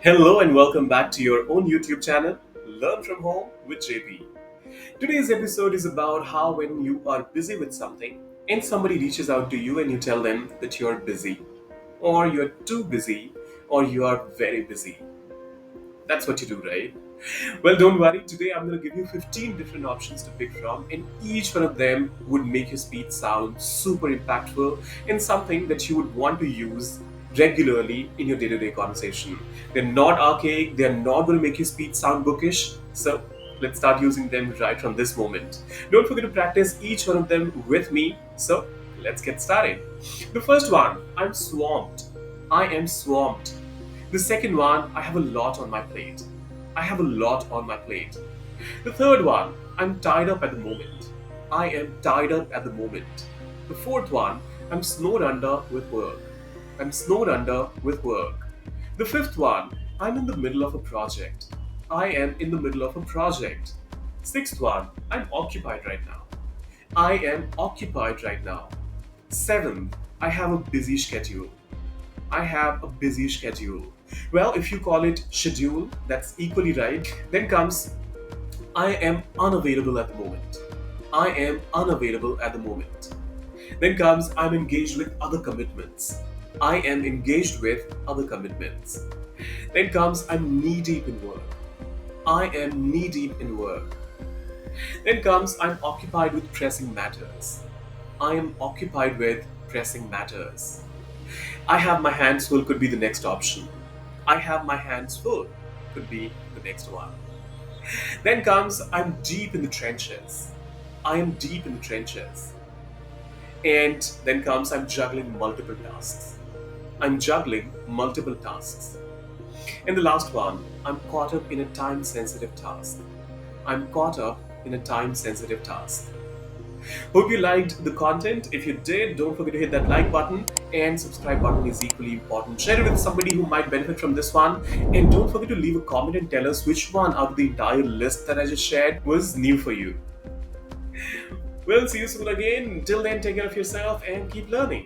Hello and welcome back to your own YouTube channel, Learn from Home with JP. Today's episode is about how when you are busy with something and somebody reaches out to you and you tell them that you're busy, or you're too busy, or you are very busy. That's what you do, right? Well, don't worry. Today I'm going to give you 15 different options to pick from, and each one of them would make your speech sound super impactful and something that you would want to use regularly in your day to day conversation. They're not archaic, they're not going to make your speech sound bookish. So, let's start using them right from this moment. Don't forget to practice each one of them with me. So, let's get started. The first one, I'm swamped. I am swamped. The second one, I have a lot on my plate. I have a lot on my plate. The third one, I'm tied up at the moment. I am tied up at the moment. The fourth one, I'm snowed under with work. I'm snowed under with work. The fifth one, I'm in the middle of a project. I am in the middle of a project. Sixth one, I'm occupied right now. I am occupied right now. Seventh, I have a busy schedule. I have a busy schedule. Well, if you call it schedule, that's equally right. Then comes I am unavailable at the moment. I am unavailable at the moment. Then comes I'm engaged with other commitments. I am engaged with other commitments. Then comes I'm knee deep in work. I am knee deep in work. Then comes I'm occupied with pressing matters. I am occupied with pressing matters. I have my hands full could be the next option. I have my hands full could be the next one. Then comes I'm deep in the trenches. I am deep in the trenches. And then comes I'm juggling multiple tasks. I'm juggling multiple tasks. And the last one, I'm caught up in a time sensitive task. I'm caught up in a time sensitive task. Hope you liked the content. If you did, don't forget to hit that like button, and subscribe button is equally important. Share it with somebody who might benefit from this one, and don't forget to leave a comment and tell us which one out of the entire list that I just shared was new for you. We'll see you soon again. Till then, take care of yourself and keep learning.